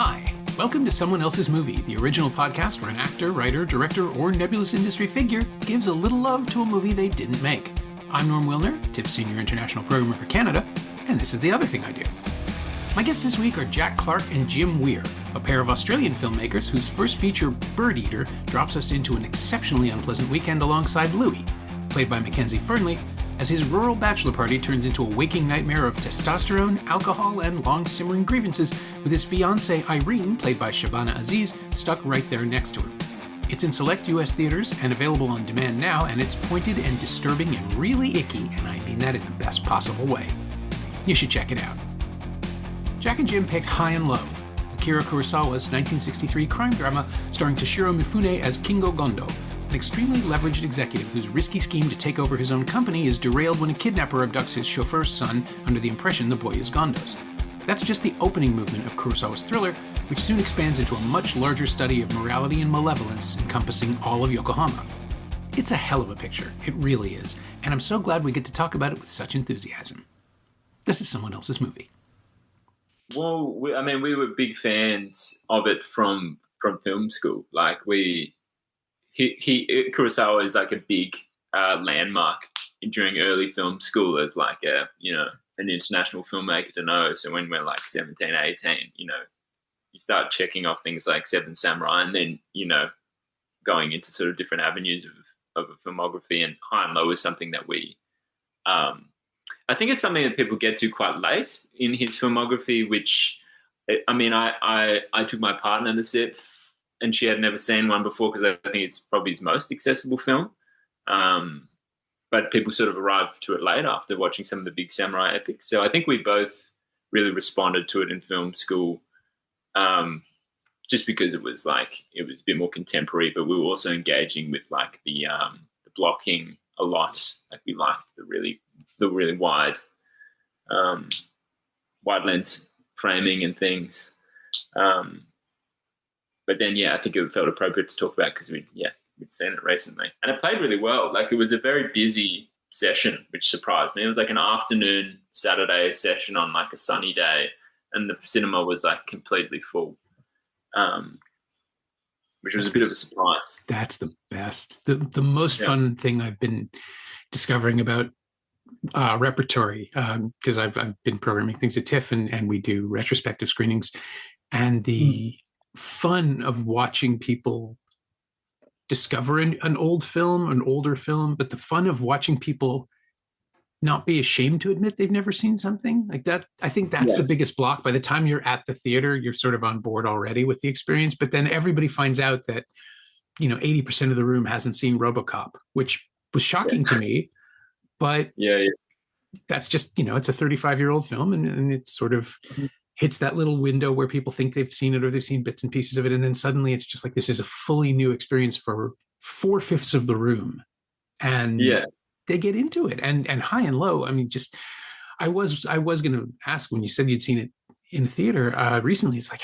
Hi. Welcome to Someone Else's Movie, the original podcast where an actor, writer, director, or nebulous industry figure gives a little love to a movie they didn't make. I'm Norm Wilner, TIFF Senior International Programmer for Canada, and this is The Other Thing I Do. My guests this week are Jack Clark and Jim Weir, a pair of Australian filmmakers whose first feature, Birdeater, drops us into an exceptionally unpleasant weekend alongside Louis, played by Mackenzie Fernley, as his rural bachelor party turns into a waking nightmare of testosterone, alcohol, and long-simmering grievances with his fiancée Irene, played by Shabana Aziz, stuck right there next to him. It's in select US theaters and available on demand now, and it's pointed and disturbing and really icky, and I mean that in the best possible way. You should check it out. Jack and Jim pick High and Low, Akira Kurosawa's 1963 crime drama starring Toshiro Mifune as Kingo Gondo, an extremely leveraged executive whose risky scheme to take over his own company is derailed when a kidnapper abducts his chauffeur's son under the impression the boy is Gondo's. That's just the opening movement of Kurosawa's thriller, which soon expands into a much larger study of morality and malevolence encompassing all of Yokohama. It's a hell of a picture, it really is, and I'm so glad we get to talk about it with such enthusiasm. This is Someone Else's Movie. Well, we were big fans of it from film school. Like Kurosawa is like a big landmark during early film school as like an international filmmaker to know. So when we're like 17, 18, you start checking off things like Seven Samurai, and then, going into sort of different avenues of a filmography. And High and Low is something that we, I think it's something that people get to quite late in his filmography, which, I took my partner to see it, and she had never seen one before because I think it's probably his most accessible film. But people sort of arrived to it late after watching some of the big samurai epics. So I think we both really responded to it in film school, just because it was a bit more contemporary, but we were also engaging with like the blocking a lot. Like we liked the really wide lens framing and things. But then, I think it felt appropriate to talk about because we'd seen it recently. And it played really well. Like, it was a very busy session, which surprised me. It was like an afternoon Saturday session on like a sunny day, and the cinema was like completely full, which was a bit of a surprise. That's the best. The most fun thing I've been discovering about repertory, because I've been programming things at TIFF, and we do retrospective screenings, and the fun of watching people discover an older film, but the fun of watching people not be ashamed to admit they've never seen something like that. I think that's the biggest block. By the time you're at the theater, you're sort of on board already with the experience, but then everybody finds out that 80% of the room hasn't seen RoboCop, which was shocking to me. But that's just, it's a 35-year-old film, and it's sort of hits that little window where people think they've seen it or they've seen bits and pieces of it. And then suddenly it's just like, this is a fully new experience for 4/5 of the room. And they get into it. And High and Low, I was going to ask, when you said you'd seen it in the theater recently, it's like,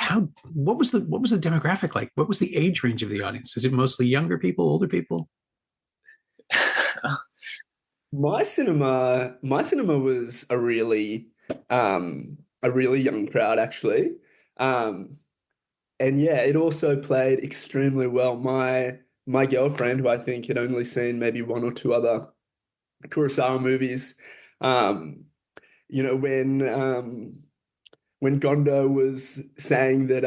what was the demographic like? What was the age range of the audience? Is it mostly younger people, older people? My cinema was a really young crowd, actually. It also played extremely well. My girlfriend, who I think had only seen maybe one or two other Kurosawa movies, when Gondo was saying that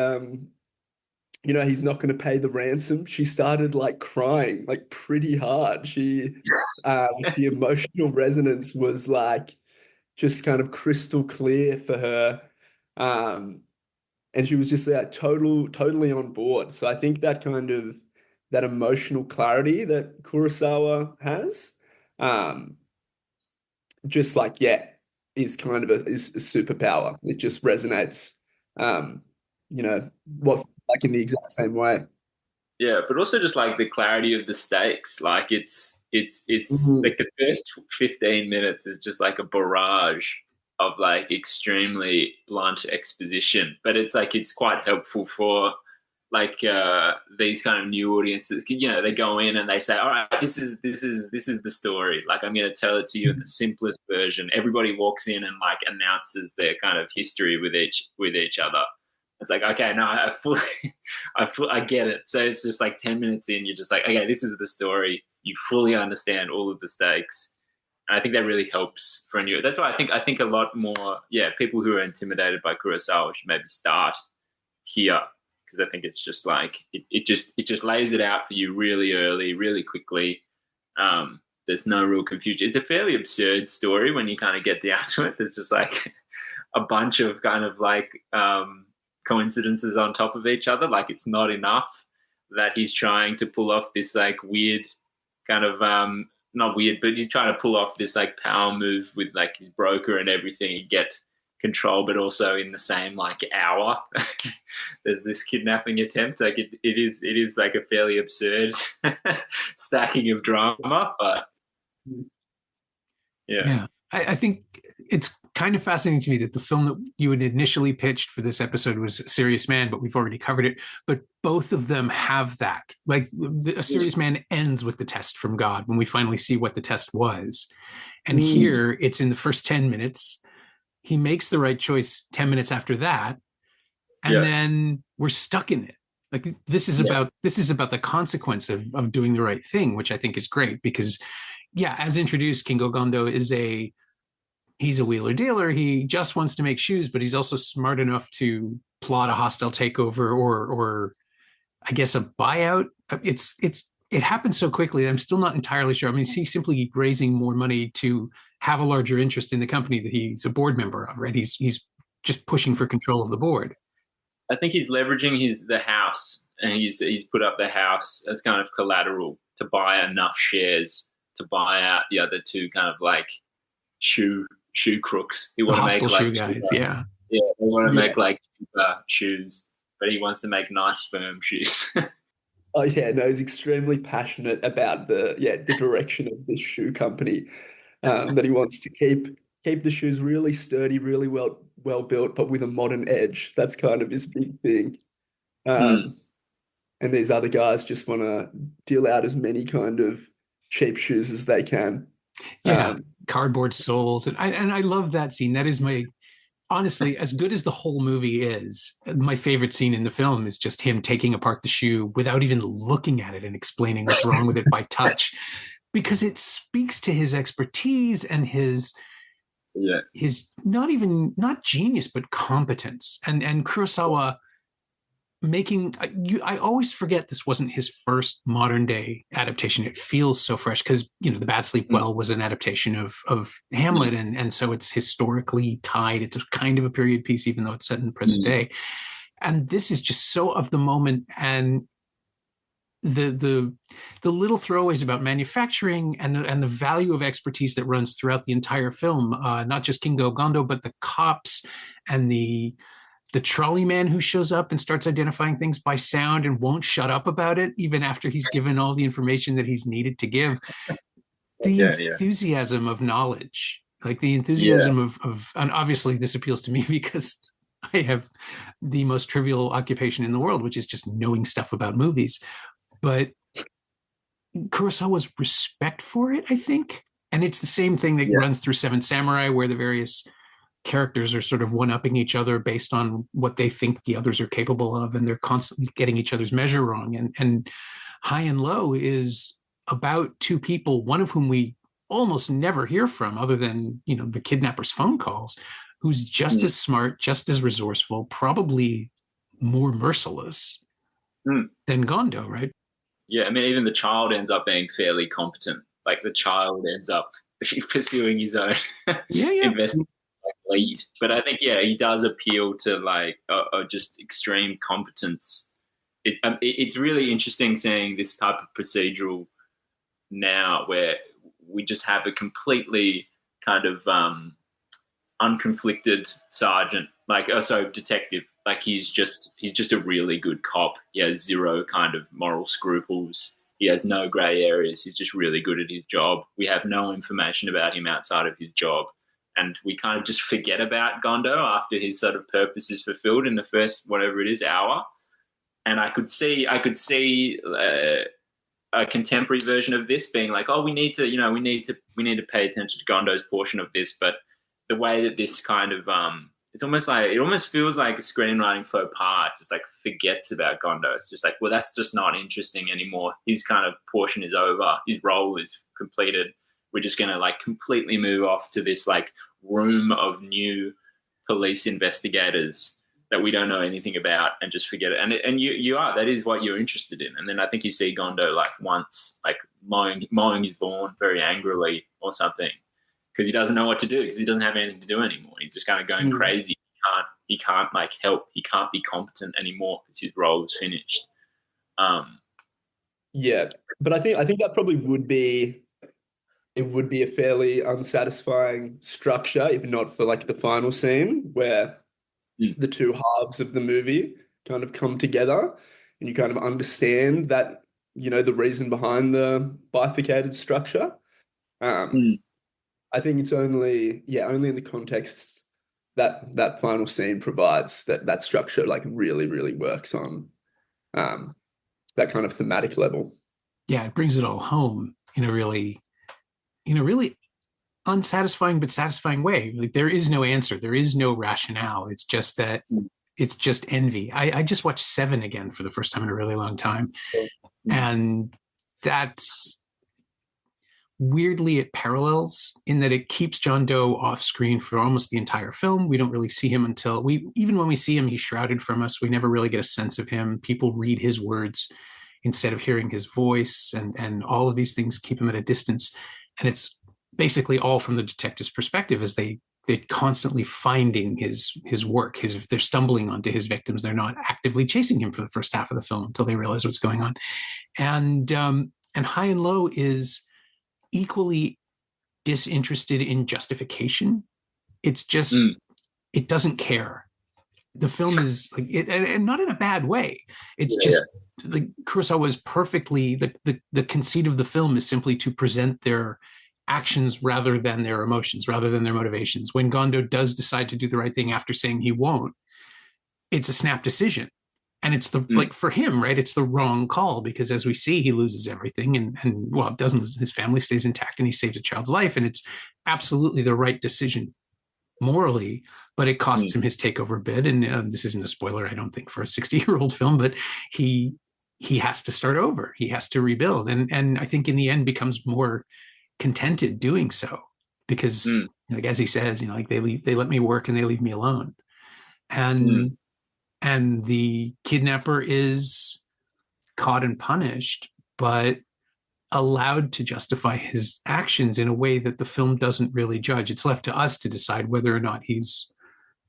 he's not going to pay the ransom, she started like crying like pretty hard. She the emotional resonance was like just kind of crystal clear for her. And she was just totally on board. So I think that kind of that emotional clarity that Kurosawa has, is kind of is a superpower. It just resonates, like in the exact same way. Yeah, but also just like the clarity of the stakes. Like it's like the first 15 minutes is just like a barrage of like extremely blunt exposition, but it's like it's quite helpful for like these kind of new audiences. They go in and they say, all right, this is the story. Like, I'm going to tell it to you in the simplest version. Everybody walks in and like announces their kind of history with each other. It's like, okay, no, I get it. So it's just like 10 minutes in, you're just like, okay, this is the story. You fully understand all of the stakes. And I think that really helps for a new. That's why I think a lot more, people who are intimidated by Kurosawa should maybe start here, because I think it's just like it just lays it out for you really early, really quickly. There's no real confusion. It's a fairly absurd story when you kind of get down to it. There's just like a bunch of kind of like coincidences on top of each other. Like, it's not enough that he's trying to pull off this like weird kind of not weird, but he's trying to pull off this like power move with like his broker and everything and get control, but also in the same like hour there's this kidnapping attempt. Like it is like a fairly absurd stacking of drama, but yeah. I think it's kind of fascinating to me that the film that you had initially pitched for this episode was Serious Man, but we've already covered it. But both of them have that. Like, A Serious Man ends with the test from God when we finally see what the test was. And here it's in the first 10 minutes. He makes the right choice 10 minutes after that. And then we're stuck in it. Like, this is about the consequence of doing the right thing, which I think is great because, as introduced, Kingo Gondo he's a wheeler dealer. He just wants to make shoes, but he's also smart enough to plot a hostile takeover or I guess a buyout. It happens so quickly that I'm still not entirely sure. I mean, he's simply raising more money to have a larger interest in the company that he's a board member of, right? He's just pushing for control of the board. I think he's leveraging the house, and he's put up the house as kind of collateral to buy enough shares to buy out the other two kind of like shoe crooks. He want to make shoe guys, they want to make like shoes, but he wants to make nice firm shoes. Oh yeah, no, he's extremely passionate about the direction of this shoe company. That he wants to keep the shoes really sturdy, really well built, but with a modern edge. That's kind of his big thing. And these other guys just want to deal out as many kind of cheap shoes as they can. Cardboard soles, and I love that scene. That is honestly, as good as the whole movie is, my favorite scene in the film is just him taking apart the shoe without even looking at it and explaining what's wrong with it by touch, because it speaks to his expertise and his not genius but competence, and Kurosawa making I always forget this wasn't his first modern day adaptation. It feels so fresh because The Bad Sleep Well was an adaptation of Hamlet, and so it's historically tied. It's a kind of a period piece, even though it's set in the present day. And this is just so of the moment, and the little throwaways about manufacturing and the value of expertise that runs throughout the entire film, not just Kingo Gondo, but the cops and the trolley man who shows up and starts identifying things by sound and won't shut up about it, even after he's given all the information that he's needed to give. The enthusiasm of knowledge, like the enthusiasm of, and obviously this appeals to me because I have the most trivial occupation in the world, which is just knowing stuff about movies. But Kurosawa's respect for it, I think. And it's the same thing that runs through Seven Samurai, where the various characters are sort of one-upping each other based on what they think the others are capable of, and they're constantly getting each other's measure wrong. And High and Low is about two people, one of whom we almost never hear from other than, the kidnapper's phone calls, who's just as smart, just as resourceful, probably more merciless than Gondo, right? Yeah, I mean, even the child ends up being fairly competent. Like, the child ends up pursuing his own investment lead. But I think, he does appeal to like just extreme competence. It's really interesting seeing this type of procedural now, where we just have a completely kind of unconflicted sergeant, detective. Like, he's just a really good cop. He has zero kind of moral scruples. He has no gray areas. He's just really good at his job. We have no information about him outside of his job. And we kind of just forget about Gondo after his sort of purpose is fulfilled in the first, whatever it is, hour. And I could see a contemporary version of this being like, we need to pay attention to Gondo's portion of this. But the way that this kind of it's almost like, it almost feels like a screenwriting faux pas, just like forgets about Gondo. It's just like, well, that's just not interesting anymore. His kind of portion is over. His role is completed. We're just going to like completely move off to this like room of new police investigators that we don't know anything about and just forget it. And that is what you're interested in. And then I think you see Gondo like once, like mowing his lawn very angrily or something, because he doesn't know what to do, because he doesn't have anything to do anymore. He's just kind of going crazy. He can't like help. He can't be competent anymore because his role is finished. Yeah, but I think that probably would be a fairly unsatisfying structure, if not for like the final scene where the two halves of the movie kind of come together and you kind of understand that, you know, the reason behind the bifurcated structure. I think it's only in the context that that final scene provides that structure like really, really works on that kind of thematic level. Yeah, it brings it all home in a really unsatisfying but satisfying way. Like there is no answer, there is no rationale. It's just that it's just envy. I just watched Seven again for the first time in a really long time, and that's weirdly, it parallels in that it keeps John Doe off screen for almost the entire film. We don't really see him until even when we see him, he's shrouded from us. We never really get a sense of him. People read his words instead of hearing his voice, and all of these things keep him at a distance. And it's basically all from the detective's perspective, as they're constantly finding his work. They're stumbling onto his victims. They're not actively chasing him for the first half of the film until they realize what's going on. And High and Low is equally disinterested in justification. It's just it doesn't care. The film is like it, and not in a bad way. It's just like Kurosawa is perfectly the conceit of the film is simply to present their actions rather than their emotions, rather than their motivations. When Gondo does decide to do the right thing after saying he won't, it's a snap decision. And it's like for him, right? It's the wrong call, because as we see, he loses everything, and well, it doesn't. His family stays intact, and he saves a child's life, and it's absolutely the right decision morally. But it costs him his takeover bid, and this isn't a spoiler, I don't think, for a 60-year-old film. But he has to start over. He has to rebuild, and I think in the end becomes more contented doing so, because like as he says, you know, like they let me work and they leave me alone, and the kidnapper is caught and punished, but allowed to justify his actions in a way that the film doesn't really judge. It's left to us to decide whether or not he's,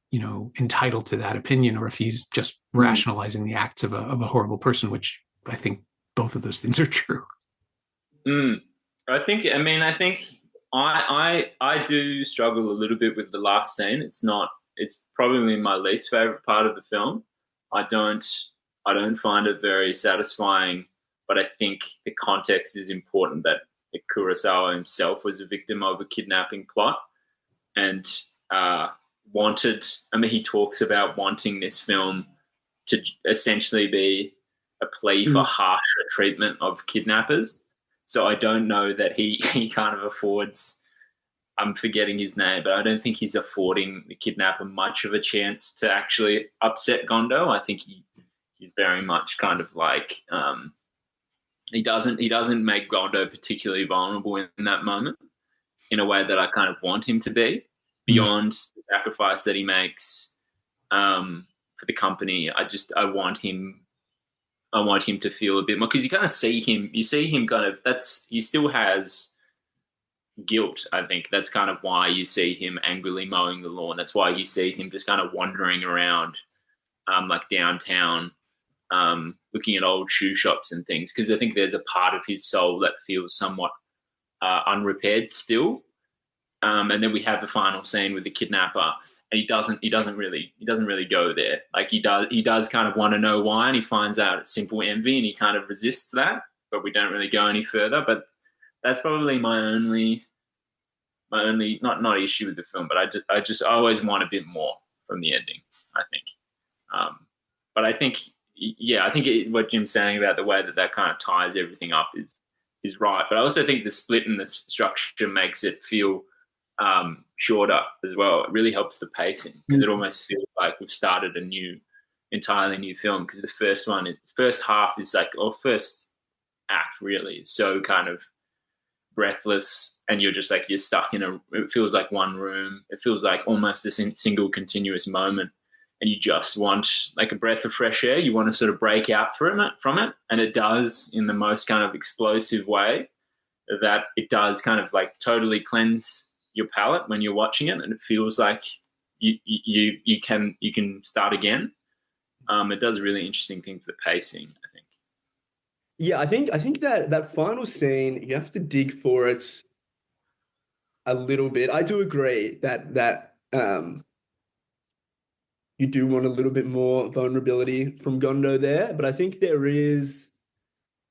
you know, entitled to that opinion, or if he's just rationalizing the acts of a horrible person, which I think both of those things are true. I think I do struggle a little bit with the last scene. It's probably my least favorite part of the film. I don't find it very satisfying, but I think the context is important, that Kurosawa himself was a victim of a kidnapping plot and he talks about wanting this film to essentially be a plea for harsher treatment of kidnappers. So I don't know that he kind of affords, I'm forgetting his name, but I don't think he's affording the kidnapper much of a chance to actually upset Gondo. I think he's very much kind of like he doesn't make Gondo particularly vulnerable in that moment in a way that I kind of want him to be, beyond the sacrifice that he makes for the company. I want him to feel a bit more, because you kind of see him kind of, he still has guilt. I think that's kind of why you see him angrily mowing the lawn. That's why you see him just kind of wandering around like downtown, looking at old shoe shops and things, because I think there's a part of his soul that feels somewhat unrepaired still. And then we have the final scene with the kidnapper, and he doesn't really go there. Like he does kind of want to know why, and he finds out it's simple envy, and he kind of resists that, but we don't really go any further. But that's probably my only not issue with the film, but I always want a bit more from the ending, I think. But I think what Jim's saying about the way that kind of ties everything up is right. But I also think the split in the structure makes it feel shorter as well. It really helps the pacing because it almost feels like we've started a entirely new film, because the first half is like, or first act really is so kind of breathless, and you're just like, you're stuck it feels like one room. It feels like almost a single continuous moment, and you just want like a breath of fresh air. You want to sort of break out from it, and it does in the most kind of explosive way, that it does kind of like totally cleanse your palate when you're watching it, and it feels like you can start again. It does a really interesting thing for the pacing, I think. Yeah, I think that final scene, you have to dig for it a little bit. I do agree that you do want a little bit more vulnerability from Gondo there, but I think there is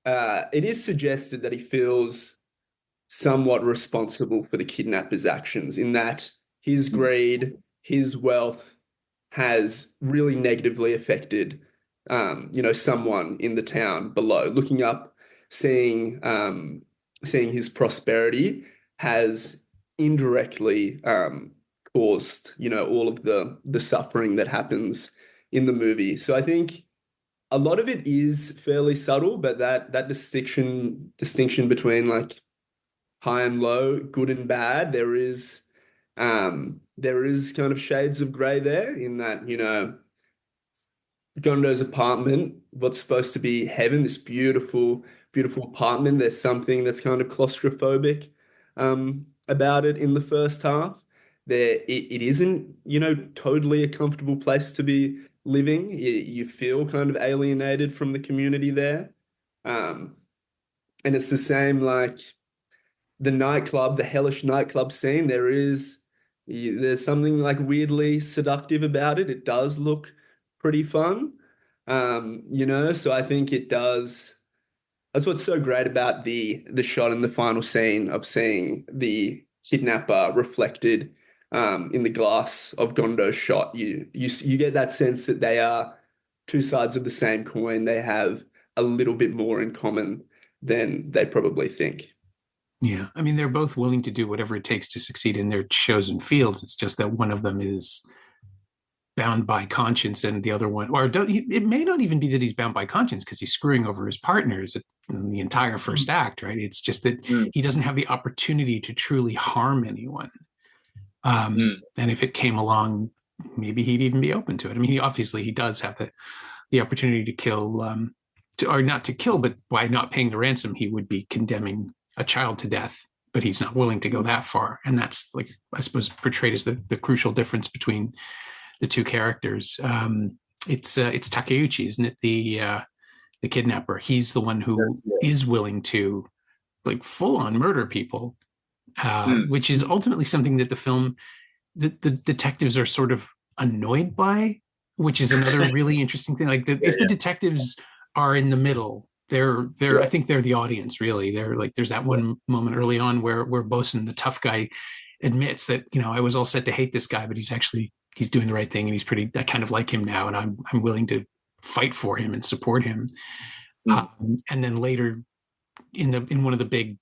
it is suggested that he feels somewhat responsible for the kidnapper's actions, in that his greed, his wealth has really negatively affected someone in the town below. Looking up, seeing his prosperity has indirectly caused all of the suffering that happens in the movie. So I think a lot of it is fairly subtle, but that distinction between like high and low, good and bad, there is kind of shades of gray there, in that Gondo's apartment, what's supposed to be heaven, this beautiful, beautiful apartment. There's something that's kind of claustrophobic about it in the first half. It isn't, totally a comfortable place to be living. You feel kind of alienated from the community there. And it's the same, like the nightclub, the hellish nightclub scene. There's something like weirdly seductive about it. It does look pretty fun, so I think it does. That's what's so great about the shot in the final scene of seeing the kidnapper reflected in the glass of Gondo's shot. You get that sense that they are two sides of the same coin. They have a little bit more in common than they probably think. Yeah, I mean, they're both willing to do whatever it takes to succeed in their chosen fields. It's just that one of them is bound by conscience, and the other one, it may not even be that he's bound by conscience, because he's screwing over his partners in the entire first act, right? It's just that he doesn't have the opportunity to truly harm anyone. And if it came along, maybe he'd even be open to it. I mean, he does have the opportunity to kill, or not to kill, but by not paying the ransom, he would be condemning a child to death, but he's not willing to go that far. And that's, like, I suppose, portrayed as the crucial difference between the two characters. It's Takeuchi, isn't it? The kidnapper. He's the one who is willing to, like, full on murder people, which is ultimately something that the detectives are sort of annoyed by, which is another really interesting thing. Like, if the detectives are in the middle, I think they're the audience, really. They're like, there's that one moment early on where Bosun, the tough guy, admits that, I was all set to hate this guy, but he's doing the right thing, and I kind of like him now, and I'm willing to fight for him and support him. And then later in one of the big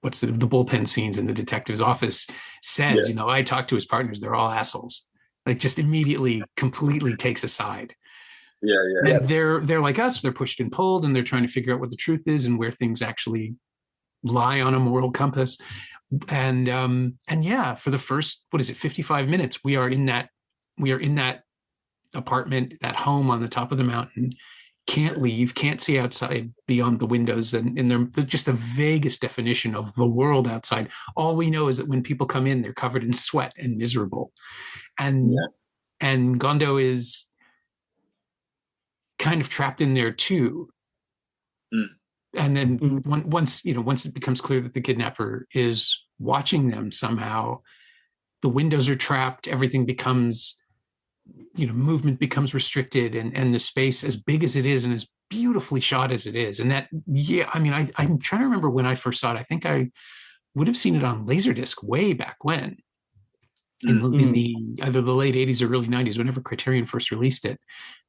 what's the bullpen scenes in the detective's office, says, I talked to his partners, they're all assholes. Like, just immediately completely takes a side. And they're like us, they're pushed and pulled, and they're trying to figure out what the truth is and where things actually lie on a moral compass. And for the first, 55 minutes, we are in that apartment, that home on the top of the mountain, can't leave, can't see outside beyond the windows, and they're just the vaguest definition of the world outside. All we know is that when people come in, they're covered in sweat and miserable. And Gondo is kind of trapped in there too. And then once it becomes clear that the kidnapper is watching them somehow, the windows are trapped, everything becomes, movement becomes restricted, and the space, as big as it is and as beautifully shot as it is. And I'm trying to remember when I first saw it. I think I would have seen it on Laserdisc way back when, in the either the late 80s or early 90s, whenever Criterion first released it.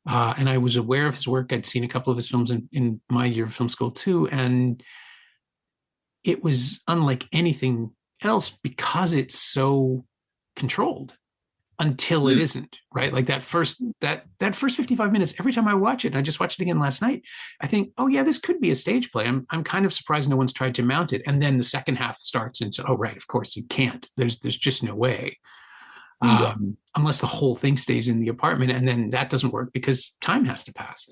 And I was aware of his work. I'd seen a couple of his films in my year of film school too. And it was unlike anything else because it's so controlled until it isn't, right? Like that first 55 minutes, every time I watch it, and I just watched it again last night, I think, oh yeah, this could be a stage play. I'm kind of surprised no one's tried to mount it. And then the second half starts and so, oh right, of course you can't. There's just no way. Unless the whole thing stays in the apartment, and then that doesn't work because time has to pass.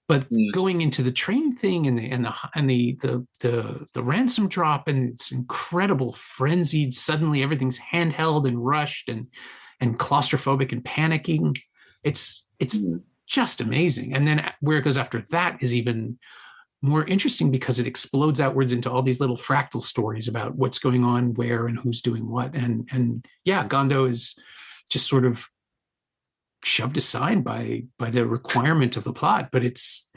But going into the train thing and the ransom drop and it's incredible frenzied, suddenly everything's handheld and rushed and claustrophobic and panicking. It's just amazing. And then where it goes after that is even more interesting because it explodes outwards into all these little fractal stories about what's going on where and who's doing what. And yeah, Gondo is just sort of shoved aside by the requirement of the plot, but it's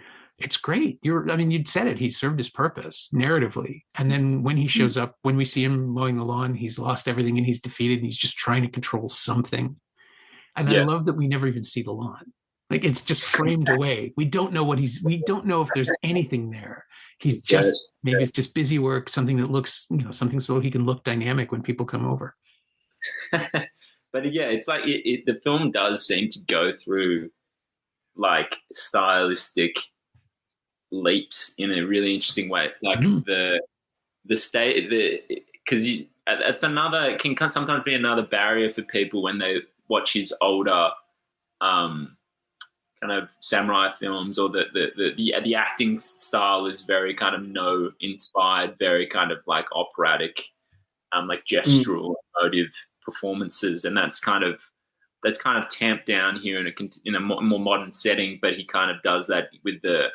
great. You'd said it. He served his purpose narratively. And then when he shows up, when we see him mowing the lawn, he's lost everything and he's defeated and he's just trying to control something. And I love that we never even see the lawn. Like it's just framed away. We don't know if there's anything there. He's just, maybe it's just busy work, something that looks, something so he can look dynamic when people come over. But yeah, it's like the film does seem to go through like stylistic leaps in a really interesting way. Like the state, because that's another, can sometimes be another barrier for people when they watch his older kind of samurai films, or the acting style is very kind of No inspired, very kind of like operatic, like gestural, emotive performances, and that's kind of tamped down here in a more modern setting. But he kind of does that with the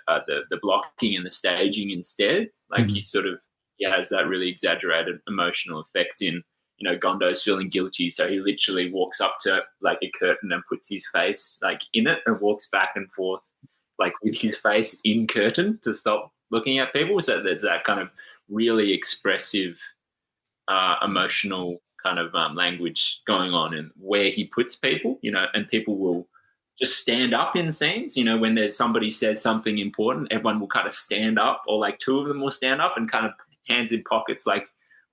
blocking and the staging instead. Like he has that really exaggerated emotional effect in, Gondo's feeling guilty, so he literally walks up to like a curtain and puts his face like in it and walks back and forth like with his face in curtain to stop looking at people. So there's that kind of really expressive emotional kind of language going on, and where he puts people, and people will just stand up in scenes, when there's somebody says something important, everyone will kind of stand up, or like two of them will stand up and kind of hands in pockets, like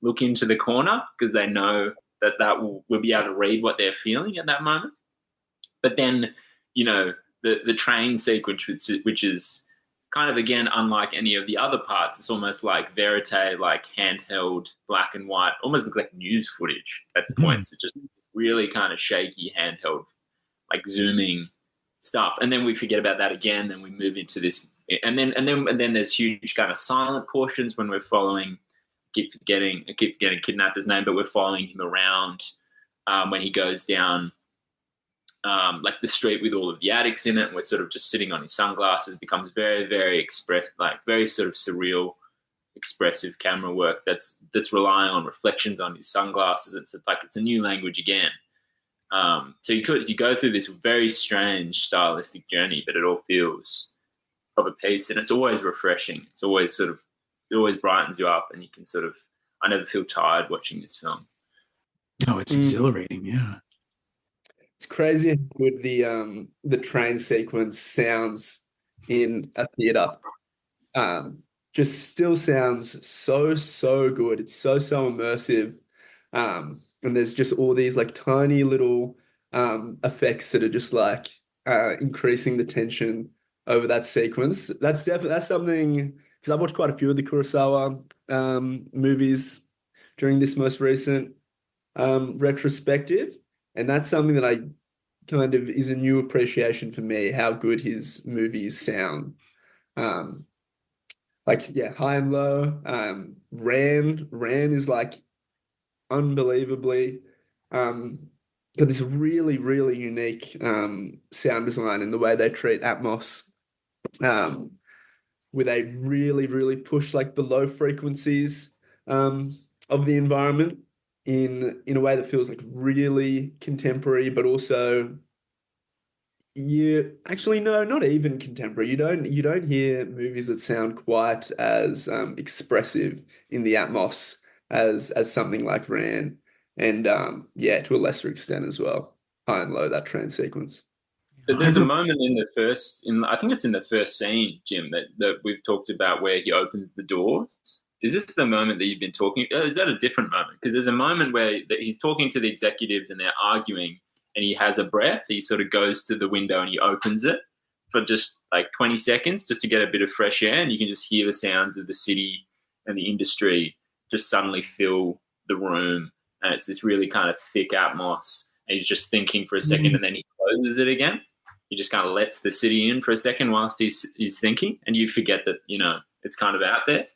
look into the corner, because they know that we'll be able to read what they're feeling at that moment. But then, the train sequence, which is kind of, again, unlike any of the other parts, it's almost like verite, like handheld, black and white, almost looks like news footage at the points. It's just really kind of shaky handheld, like zooming stuff. And then we forget about that again, and we move into this, and then there's huge kind of silent portions when we're following. I keep getting kidnapper's name, but we're following him around when he goes down like the street with all of the addicts in it, and we're sort of just sitting on his sunglasses. It becomes very, very very sort of surreal, expressive camera work that's relying on reflections on his sunglasses. It's like it's a new language again. So you go through this very strange stylistic journey, but it all feels of a piece, and it's always refreshing. It's always it always brightens you up, and you can I never feel tired watching this film. No, it's exhilarating. Yeah. It's crazy how good the train sequence sounds in a theater. Just still sounds so good. It's so immersive. And there's just all these like tiny little effects that are just like increasing the tension over that sequence. That's something, because I've watched quite a few of the Kurosawa movies during this most recent retrospective, and that's something that I kind of is a new appreciation for me, how good his movies sound. High and Low. Ran is like unbelievably got this really, really unique sound design in the way they treat Atmos, where they really, really push like the low frequencies of the environment in a way that feels like really contemporary, but also not even contemporary. You don't hear movies that sound quite as expressive in the Atmos as something like Ran, and to a lesser extent as well, High and Low, that train sequence. But there's a moment I think it's in the first scene, Jim, that we've talked about, where he opens the doors is this the moment that you've been talking? Is that a different moment? Because there's a moment where he's talking to the executives and they're arguing, and he has a breath. He sort of goes to the window and he opens it for just like 20 seconds just to get a bit of fresh air, and you can just hear the sounds of the city and the industry just suddenly fill the room, and it's this really kind of thick atmos. And he's just thinking for a second, and then he closes it again. He just kind of lets the city in for a second whilst he's thinking, and you forget that, you know, it's kind of out there.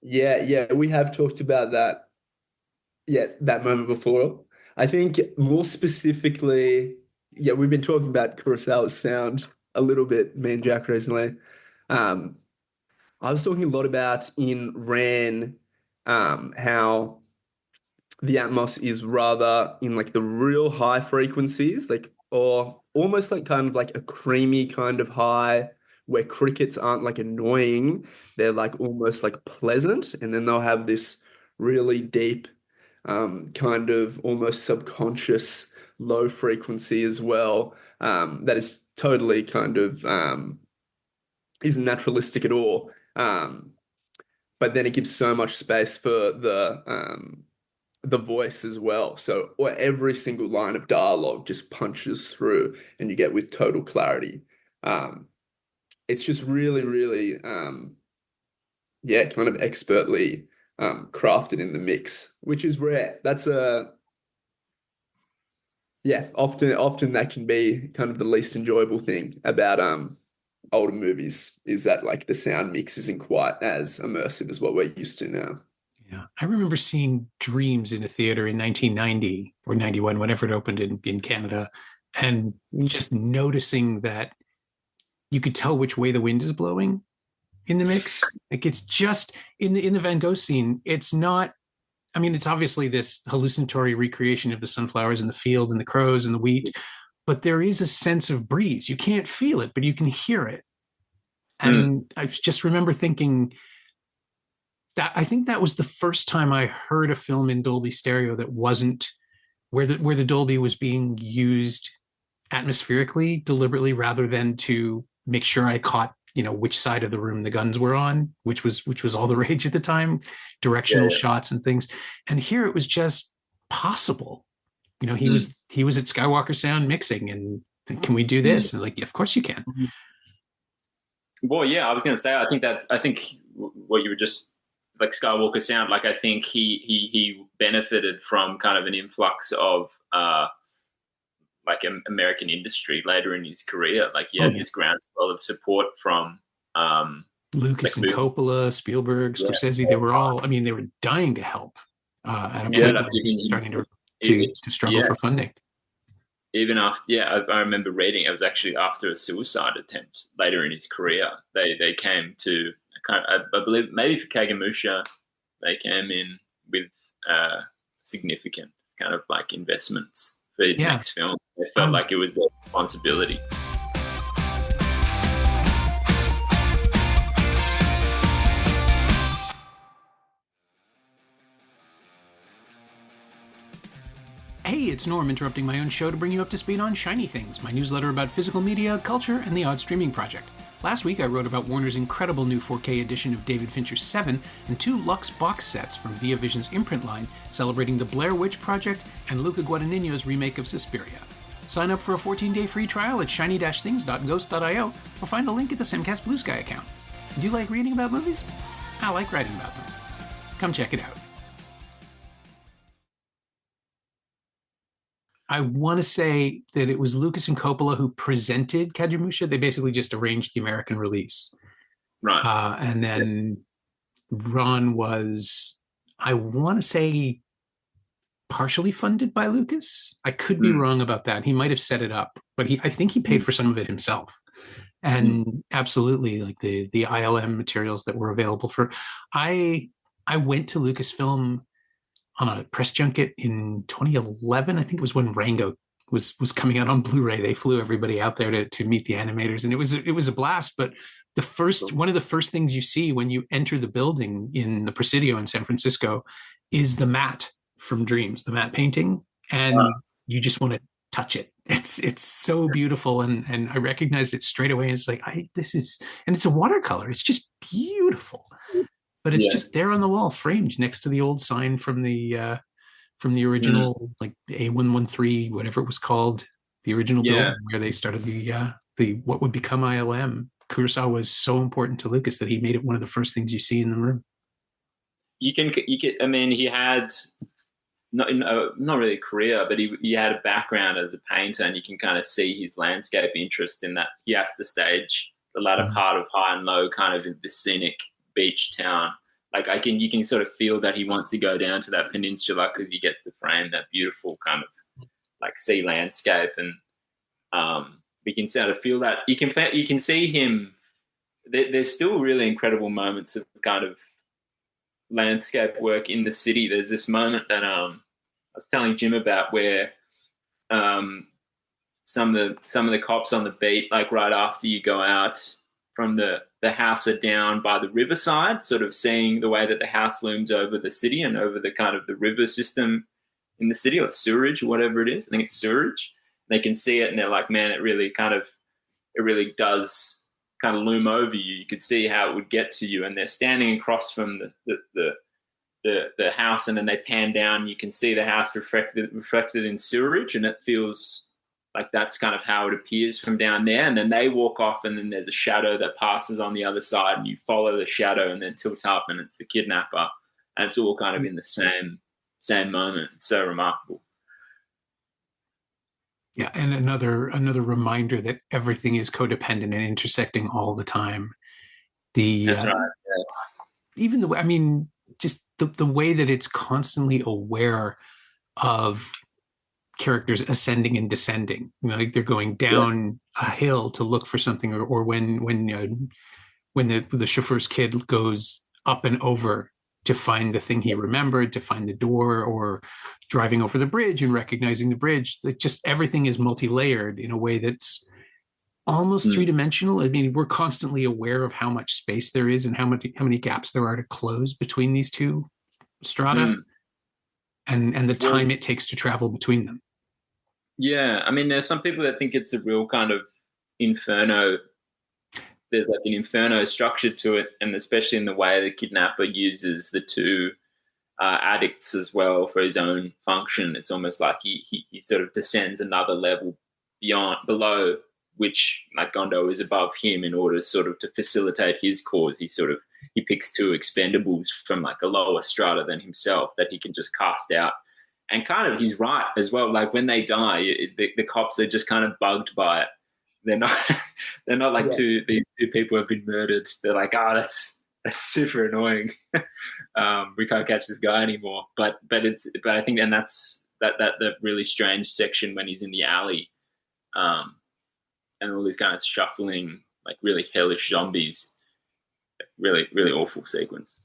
Yeah, we have talked about that. Yeah, that moment before. I think more specifically, yeah, we've been talking about Kurosawa's sound a little bit, me and Jack recently. I was talking a lot about in Ran, how the Atmos is rather in like the real high frequencies, like, or almost like kind of like a creamy kind of high where crickets aren't like annoying. They're like almost like pleasant. And then they'll have this really deep, kind of almost subconscious low frequency as well. That is totally kind of, isn't naturalistic at all. But then it gives so much space for the voice as well. So or every single line of dialogue just punches through and you get with total clarity. It's just really, really, yeah, kind of expertly crafted in the mix, which is rare. That's often that can be kind of the least enjoyable thing about older movies, is that like the sound mix isn't quite as immersive as what we're used to now. Yeah, I remember seeing Dreams in a theater in 1990 or 91, whenever it opened in Canada, and just noticing that you could tell which way the wind is blowing in the mix. Like it's just in the Van Gogh scene. It's not. I mean, it's obviously this hallucinatory recreation of the sunflowers in the field and the crows and the wheat, but there is a sense of breeze. You can't feel it, but you can hear it. And I just remember thinking that I think that was the first time I heard a film in Dolby stereo that wasn't where the Dolby was being used atmospherically, deliberately, rather than to make sure I caught, you know, which side of the room the guns were on, which was all the rage at the time, directional shots and things. And here it was just possible. You know, he was at Skywalker Sound mixing, and can we do this? And like, yeah, of course you can. Well, yeah, I was going to say, I think what you were just like Skywalker Sound, like I think he benefited from kind of an influx of like American industry later in his career. Like he had this groundswell of support from Lucas and Coppola, Spielberg, Scorsese. They were all, I mean, they were dying to help at a point starting to struggle for funding. Even after, I remember reading, it was actually after a suicide attempt later in his career. They came to, I believe, maybe for Kagemusha, they came in with significant kind of like investments for his next film. They felt like it was their responsibility. Hey, it's Norm interrupting my own show to bring you up to speed on Shiny Things, my newsletter about physical media, culture, and the odd streaming project. Last week I wrote about Warner's incredible new 4K edition of David Fincher's Seven and 2 Lux box sets from Via Vision's imprint line celebrating the Blair Witch Project and Luca Guadagnino's remake of Suspiria. Sign up for a 14-day free trial at shiny-things.ghost.io or find a link at the Semcast Blue Sky account. Do you like reading about movies? I like writing about them. Come check it out. I want to say that it was Lucas and Coppola who presented Kagemusha. They basically just arranged the American release. Right. And then Ron was, I want to say, partially funded by Lucas. I could be wrong about that. He might have set it up, but I think he paid for some of it himself. And absolutely, like the ILM materials that were available for, I went to Lucasfilm on a press junket in 2011. I think it was when Rango was coming out on Blu-ray. They flew everybody out there to meet the animators, and it was a blast. But one of the first things you see when you enter the building in the Presidio in San Francisco is the matte from Dreams, the matte painting, and you just want to touch it. It's so beautiful, and I recognized it straight away. And it's like it's a watercolor. It's just beautiful. but it's just there on the wall, framed next to the old sign from the original, like A113, whatever it was called, the original building where they started the what would become ILM. Kurosawa was so important to Lucas that he made it one of the first things you see in the room. You can. I mean, he had not really a career, but he had a background as a painter, and you can kind of see his landscape interest in that. He has to stage the latter part of High and Low, kind of in the scenic beach town. Like you can sort of feel that he wants to go down to that peninsula because he gets to frame that beautiful kind of like sea landscape, and we can sort of feel that. You can see him. There's still really incredible moments of kind of landscape work in the city. There's this moment that I was telling Jim about where some of the cops on the beat, like right after you go out from the house, are down by the riverside, sort of seeing the way that the house looms over the city and over the kind of the river system in the city, or sewerage or whatever it is. I think it's sewerage. They can see it and they're like, man, it really does kind of loom over you. You could see how it would get to you, and they're standing across from the house, and then they pan down. You can see the house reflected in sewerage, and it feels like that's kind of how it appears from down there. And then they walk off, and then there's a shadow that passes on the other side, and you follow the shadow, and then tilt up, and it's the kidnapper, and it's all kind of in the same moment. It's so remarkable. Yeah, and another reminder that everything is codependent and intersecting all the time. That's right. Yeah. Even the way, I mean, just the way that it's constantly aware of characters ascending and descending. You know, like they're going down a hill to look for something, or when the chauffeur's kid goes up and over to find the thing he remembered, to find the door, or driving over the bridge and recognizing the bridge. That just everything is multi-layered in a way that's almost three-dimensional. I mean, we're constantly aware of how much space there is and how many gaps there are to close between these two strata, and the time it takes to travel between them. Yeah, I mean, there's some people that think it's a real kind of inferno. There's like an inferno structure to it, and especially in the way the kidnapper uses the two addicts as well for his own function. It's almost like he sort of descends another level below which like Gondo is above him in order sort of to facilitate his cause. He picks two expendables from like a lower strata than himself that he can just cast out. And kind of he's right as well. Like when they die, the cops are just kind of bugged by it. They're not like these two people have been murdered. They're like, that's super annoying. We can't catch this guy anymore. But I think, and that's the really strange section when he's in the alley, and all these kind of shuffling, like really hellish zombies. Really, really awful sequence.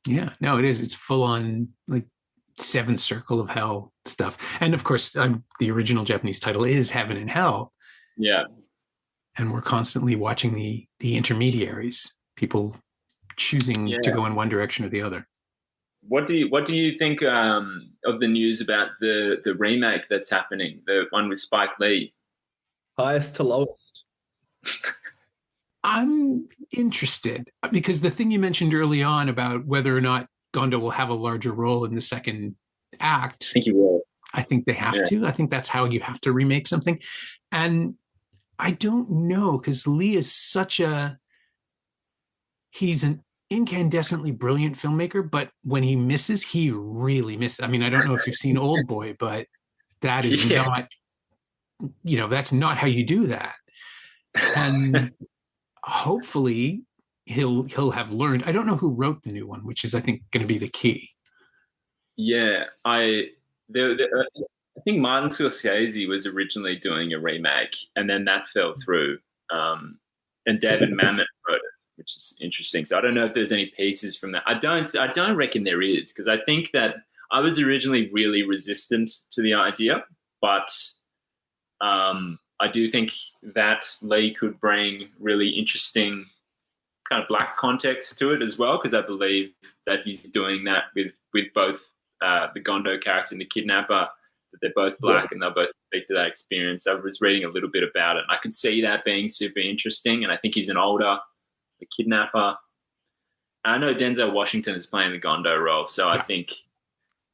Yeah, no, it is. It's full on like seventh circle of hell stuff. And of course, the original Japanese title is Heaven and Hell. Yeah. And we're constantly watching the intermediaries, people choosing to go in one direction or the other. What do you think of the news about the remake that's happening, the one with Spike Lee? Highest to lowest. I'm interested because the thing you mentioned early on about whether or not Gondo will have a larger role in the second act. I think he will. I think they have to. I think that's how you have to remake something. And I don't know, because Lee is he's an incandescently brilliant filmmaker, but when he misses, he really misses. I mean, I don't know if you've seen Old Boy, but that is not, that's not how you do that. And hopefully he'll have learned. I don't know who wrote the new one, which is, I think, going to be the key. Yeah, I think Martin Scorsese was originally doing a remake, and then that fell through. And David Mamet wrote it, which is interesting. So I don't know if there's any pieces from that. I don't reckon there is, because I think that I was originally really resistant to the idea, but I do think that Lee could bring really interesting kind of black context to it as well, because I believe that he's doing that with both the Gondo character and the kidnapper, that they're both black and they'll both speak to that experience. I was reading a little bit about it, and I could see that being super interesting, and I think he's an older, the kidnapper. I know Denzel Washington is playing the Gondo role, so I think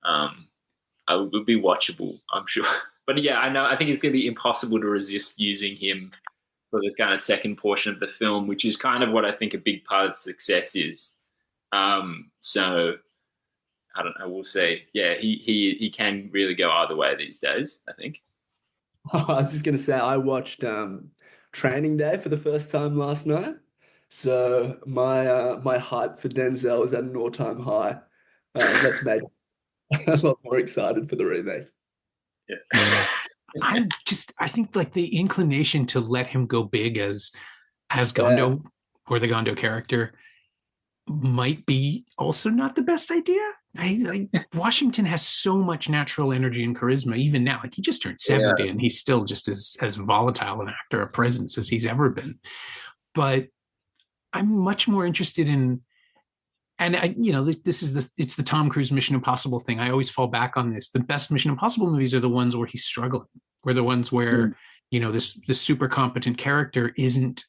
it would be watchable, I'm sure. But yeah, I think it's going to be impossible to resist using him for the kind of second portion of the film, which is kind of what I think a big part of the success is. So I don't know. We'll see. Yeah, he can really go either way these days, I think. I was just going to say, I watched Training Day for the first time last night. So my hype for Denzel is at an all-time high. That's made me a lot more excited for the remake. Yeah. I think like the inclination to let him go big as Gondo or the Gondo character might be also not the best idea. Washington has so much natural energy and charisma, even now. Like, he just turned 70 and he's still just as volatile an actor, a presence as he's ever been. But I'm much more interested in, and it's the Tom Cruise Mission Impossible thing. I always fall back on this. The best Mission Impossible movies are the ones where he's struggling, where the ones where, this super competent character isn't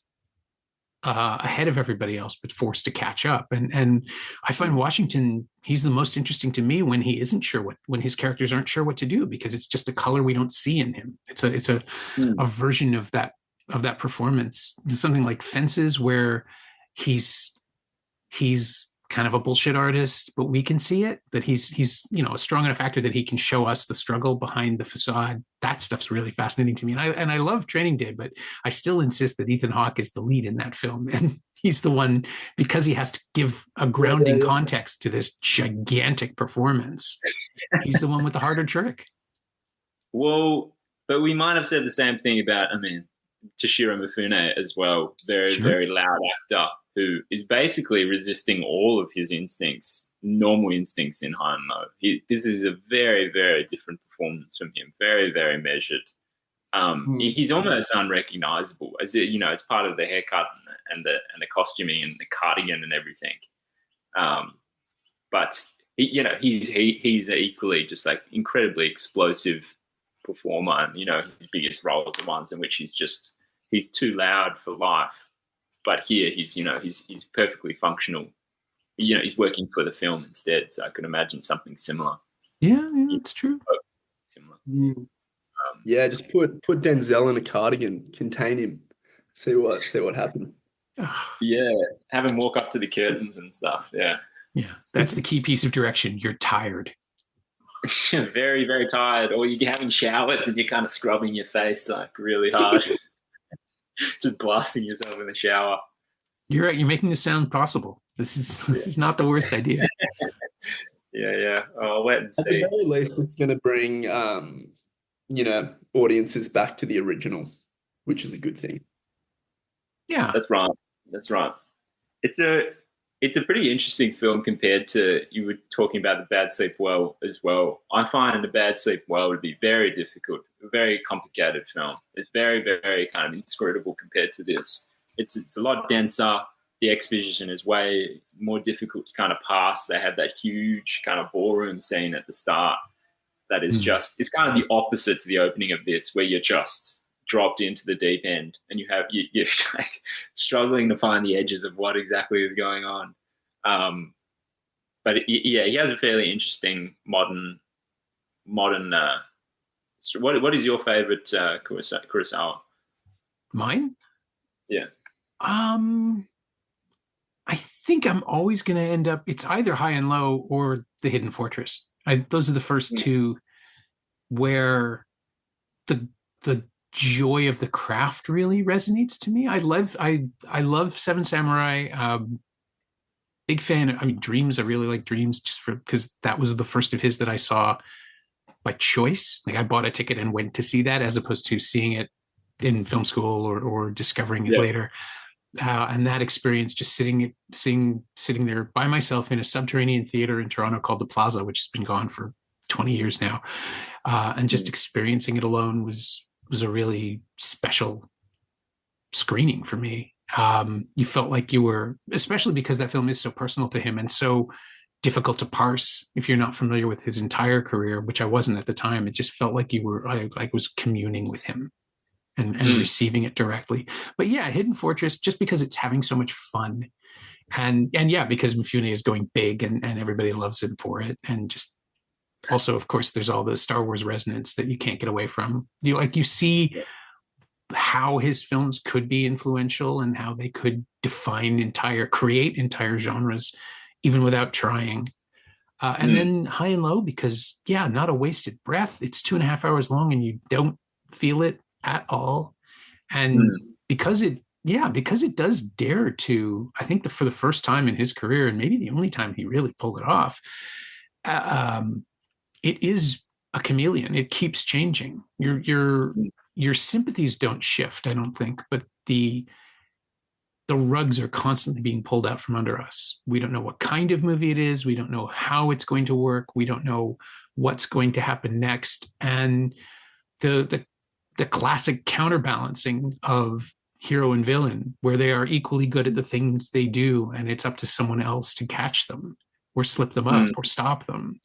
ahead of everybody else, but forced to catch up. And I find Washington, he's the most interesting to me when he isn't sure when his characters aren't sure what to do, because it's just a color we don't see in him. It's a version of that performance. It's something like Fences, where he's kind of a bullshit artist, but we can see it, that he's a strong enough actor that he can show us the struggle behind the facade. That stuff's really fascinating to me. And I love Training Day, but I still insist that Ethan Hawke is the lead in that film. And he's the one, because he has to give a grounding context to this gigantic performance. He's the one with the harder trick. Well, but we might have said the same thing about, Toshiro Mifune as well. Very loud actor who is basically resisting all of his normal instincts in high and low. This is a very, very different performance from him. Very, very measured. He's almost unrecognizable, as it's part of the haircut and the costuming and the cardigan and everything. But he's equally just like incredibly explosive performer, and his biggest roles are ones in which he's too loud for life. But here he's perfectly functional. He's working for the film instead, so I could imagine something similar. Yeah, that's true. Similar. Just put Denzel in a cardigan, contain him, see what happens. Yeah, have him walk up to the curtains and stuff. Yeah, that's the key piece of direction. You're tired. Very, very tired, or you're having showers and you're kind of scrubbing your face like really hard. Just blasting yourself in the shower. You're right. You're making this sound possible. This is not the worst idea. Yeah. I'll wait and see. At the very least, it's going to bring audiences back to the original, which is a good thing. Yeah, that's right. It's a pretty interesting film compared to, you were talking about The Bad Sleep Well as well. I find The Bad Sleep Well would be very difficult, a very complicated film. It's very, very kind of inscrutable compared to this. It's a lot denser. The exposition is way more difficult to kind of pass. They have that huge kind of ballroom scene at the start that is it's kind of the opposite to the opening of this, where you're just dropped into the deep end and you're like struggling to find the edges of what exactly is going on. But he has a fairly interesting modern. What is your favorite Kurosawa? Mine? Yeah. I think I'm always going to end up, it's either High and Low or The Hidden Fortress. Those are the first two where the joy of the craft really resonates to me. I love Seven Samurai. Big fan. Dreams. I really like Dreams because that was the first of his that I saw by choice. Like, I bought a ticket and went to see that, as opposed to seeing it in film school or discovering it later. And that experience, just sitting there by myself in a subterranean theater in Toronto called the Plaza, which has been gone for 20 years now, and just experiencing it alone was a really special screening for me. You felt like you were, especially because that film is so personal to him and so difficult to parse if you're not familiar with his entire career, which I wasn't at the time. It just felt like I was communing with him and receiving it directly. But yeah, Hidden Fortress, just because it's having so much fun And yeah, because Mifune is going big and everybody loves him for it. And just also, of course, there's all the Star Wars resonance that you can't get away from. You see how his films could be influential and how they could create entire genres, even without trying. And then High and Low, because not a wasted breath. It's 2.5 hours long and you don't feel it at all. And because it does dare to, I think for the first time in his career, and maybe the only time he really pulled it off, it is a chameleon. It keeps changing. Your sympathies don't shift, I don't think, but the rugs are constantly being pulled out from under us. We don't know what kind of movie it is. We don't know how it's going to work. We don't know what's going to happen next. And the classic counterbalancing of hero and villain, where they are equally good at the things they do, and it's up to someone else to catch them or slip them up or stop them.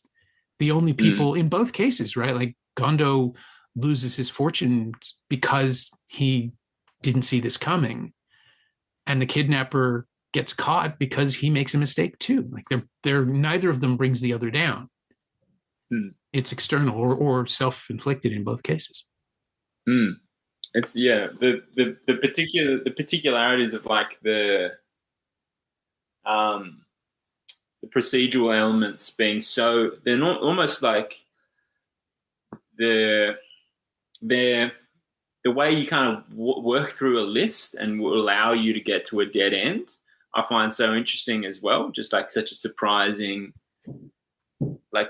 The only people in both cases, right? Like Gondo loses his fortune because he didn't see this coming. And the kidnapper gets caught because he makes a mistake too. Like they're neither of them brings the other down. It's external or self-inflicted in both cases. It's the particularities of like the procedural elements being so, they're not almost like the way you kind of work through a list and will allow you to get to a dead end, I find so interesting as well. Just like such a surprising, like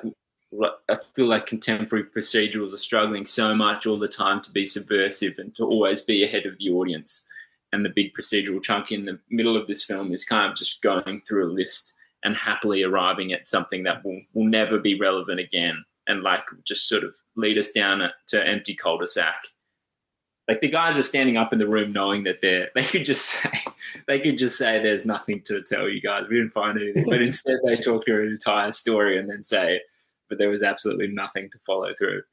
I feel like contemporary procedurals are struggling so much all the time to be subversive and to always be ahead of the audience. And the big procedural chunk in the middle of this film is kind of just going through a list and happily arriving at something that will never be relevant again, and like just sort of lead us down to empty cul-de-sac. Like the guys are standing up in the room knowing that they could just say there's nothing to tell you guys. We didn't find anything. But instead they talk through an entire story and then say, but there was absolutely nothing to follow through.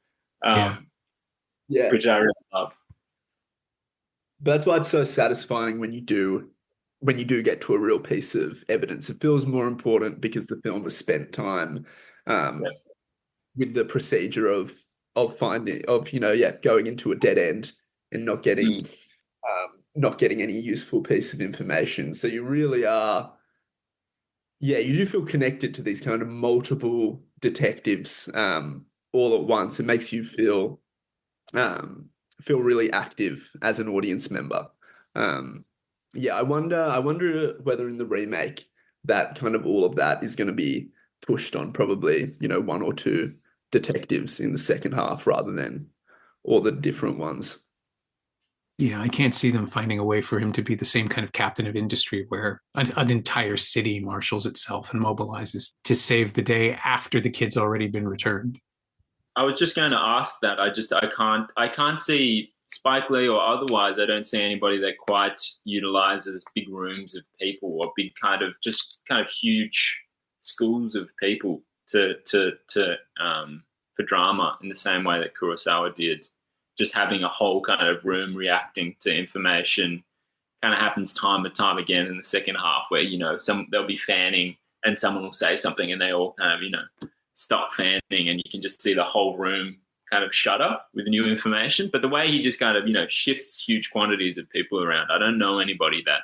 Which I really love. But that's why it's so satisfying when you do get to a real piece of evidence. It feels more important because the film has spent time with the procedure of finding going into a dead end and not getting any useful piece of information. So you really are, you do feel connected to these kind of multiple detectives all at once. It makes you feel really active as an audience member. I wonder whether in the remake that kind of all of that is going to be pushed on probably, one or two detectives in the second half rather than all the different ones. Yeah, I can't see them finding a way for him to be the same kind of captain of industry where an entire city marshals itself and mobilizes to save the day after the kid's already been returned. I was just going to ask that. I can't see Spike Lee or otherwise. I don't see anybody that quite utilizes big rooms of people or big kind of huge schools of people to for drama in the same way that Kurosawa did. Just having a whole kind of room reacting to information kind of happens time and time again in the second half where, they'll be fanning and someone will say something and they all kind of, stop fanning and you can just see the whole room kind of shudder with new information. But the way he just kind of, shifts huge quantities of people around, I don't know anybody that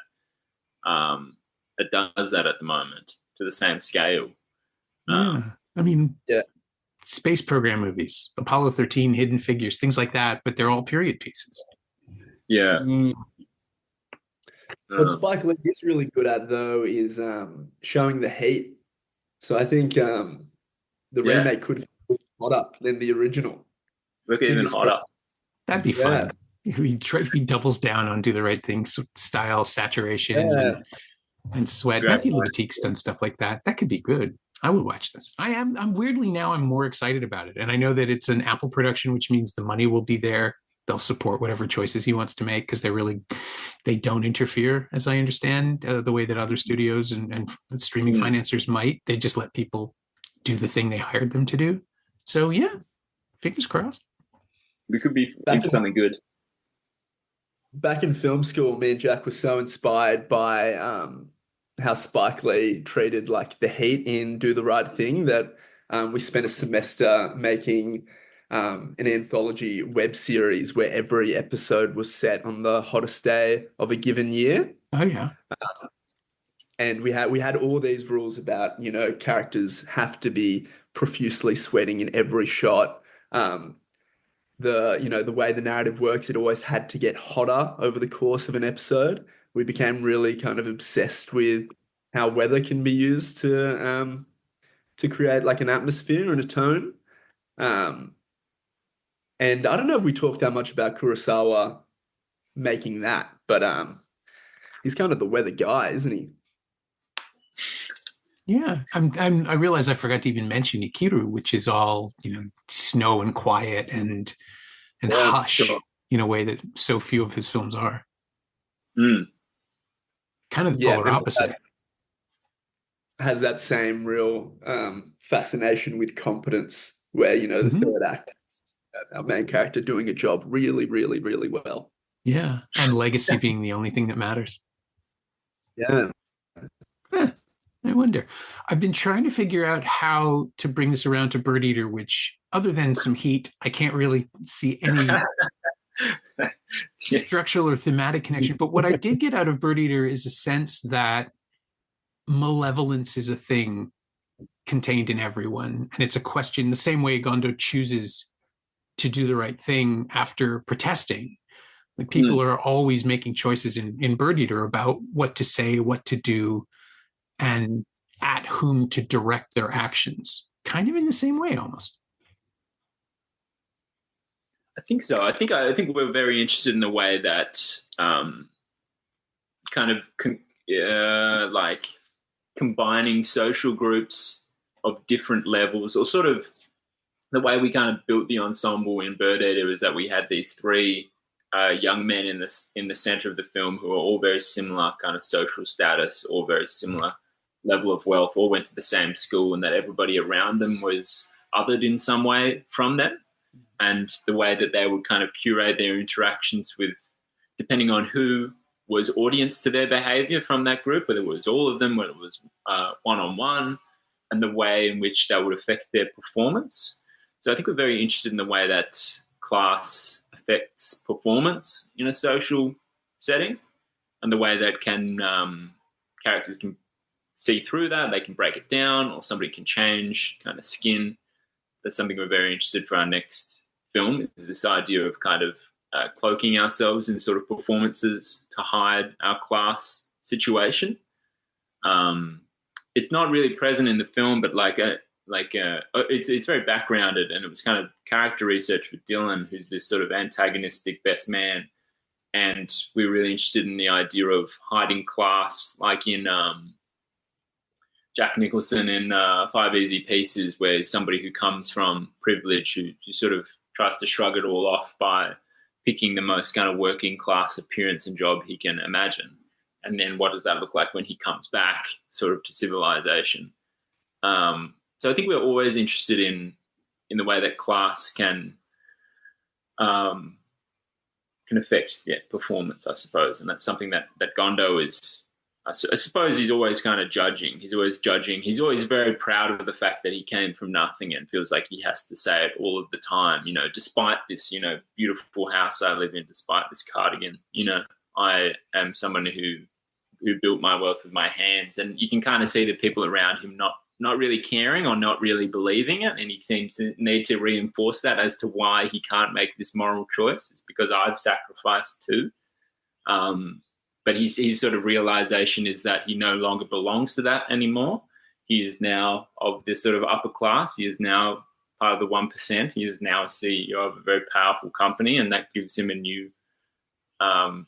does that at the moment to the same scale. Space program movies, Apollo 13, Hidden Figures, things like that, but they're all period pieces. Yeah. What Spike Lee is really good at, though, is showing the heat. So I think the remake could be hotter than the original. Look even hotter. That'd be fun. If he doubles down on Do the Right Thing style, saturation and sweat. Matthew Libatique's done stuff like that. That could be good. I would watch this. I'm weirdly now I'm more excited about it. And I know that it's an Apple production, which means the money will be there. They'll support whatever choices he wants to make because they don't interfere, as I understand, the way that other studios and the streaming financiers might. They just let people do the thing they hired them to do. So fingers crossed. We could be into something good. Back in film school, me and Jack were so inspired by how Spike Lee treated like the heat in Do the Right Thing, that we spent a semester making an anthology web series where every episode was set on the hottest day of a given year. Oh yeah. And we had all these rules about, characters have to be profusely sweating in every shot. The way the narrative works, it always had to get hotter over the course of an episode. We became really kind of obsessed with how weather can be used to create like an atmosphere and a tone. Um, and I don't know if we talked that much about Kurosawa making that, but he's kind of the weather guy, isn't he? Yeah, I realize I forgot to even mention Ikiru, which is all, snow and quiet and Yeah, hush sure. in a way that so few of his films are. Mm. Kind of the Yeah, polar and opposite. has that same real fascination with competence, where the Mhm. third act, our main character doing a job really, really, really well. Yeah, and legacy being the only thing that matters. Yeah. Eh, I wonder. I've been trying to figure out how to bring this around to Birdeater, which, other than some heat, I can't really see any structural or thematic connection. But what I did get out of Birdeater is a sense that malevolence is a thing contained in everyone. And it's a question, the same way Gondo chooses to do the right thing after protesting. Like people are always making choices in Birdeater about what to say, what to do, and at whom to direct their actions. Kind of in the same way, almost. I think so. I think we're very interested in the way that kind of like combining social groups of different levels, or sort of the way we kind of built the ensemble in Birdeater was that we had these three young men in the center of the film who are all very similar kind of social status, all very similar level of wealth, all went to the same school, and that everybody around them was othered in some way from them. And the way that they would kind of curate their interactions with, depending on who was audience to their behavior from that group, whether it was all of them, whether it was one-on-one, and the way in which that would affect their performance. So I think we're very interested in the way that class affects performance in a social setting, and the way that characters can see through that, they can break it down, or somebody can change kind of skin. That's something we're very interested for our next film, is this idea of kind of cloaking ourselves in sort of performances to hide our class situation. It's not really present in the film, but it's very backgrounded, and it was kind of character research for Dylan, who's this sort of antagonistic best man, and we were really interested in the idea of hiding class, like in Jack Nicholson in 5 Easy Pieces, where he's somebody who comes from privilege, who sort of tries to shrug it all off by picking the most kind of working class appearance and job he can imagine. And then what does that look like when he comes back sort of to civilization? So I think we're always interested in the way that class can affect performance, I suppose. And that's something that Gondo is, I suppose he's always kind of judging. He's always judging. He's always very proud of the fact that he came from nothing and feels like he has to say it all of the time, despite this, beautiful house I live in, despite this cardigan, I am someone who built my wealth with my hands. And you can kind of see the people around him not really caring or not really believing it. And he seems to need to reinforce that as to why he can't make this moral choice. It's because I've sacrificed too. But his sort of realization is that he no longer belongs to that anymore. He is now of this sort of upper class. He is now part of the 1%. He is now a CEO of a very powerful company, and that gives him a new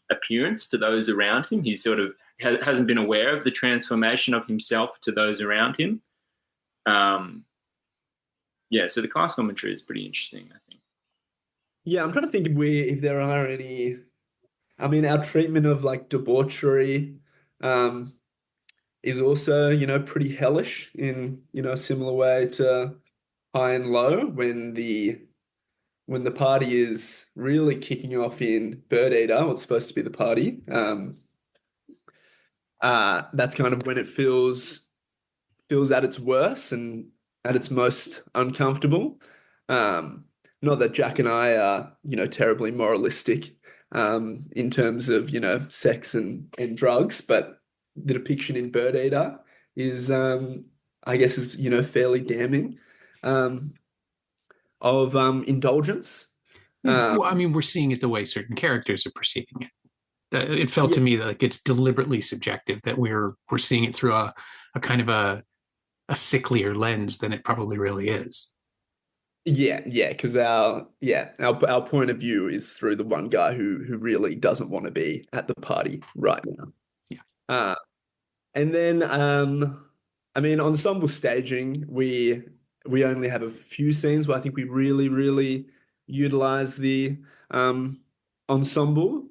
appearance to those around him. He sort of hasn't been aware of the transformation of himself to those around him. So the class commentary is pretty interesting, I think. Yeah, I'm trying to think if there are any. I mean, our treatment of like debauchery is also, pretty hellish in, a similar way to High and Low, when the party is really kicking off in Birdeater, what's supposed to be the party. that's kind of when it feels at its worst and at its most uncomfortable. Not that Jack and I are, terribly moralistic in terms of, sex and drugs, but the depiction in Birdeater is, I guess, is, fairly damning of indulgence. Well, I mean, we're seeing it the way certain characters are perceiving it. It felt to me like it's deliberately subjective, that we're seeing it through a kind of a sicklier lens than it probably really is. Yeah, because our point of view is through the one guy who really doesn't want to be at the party right now. Yeah. And then I mean, ensemble staging, we only have a few scenes where I think we really, really utilize the ensemble.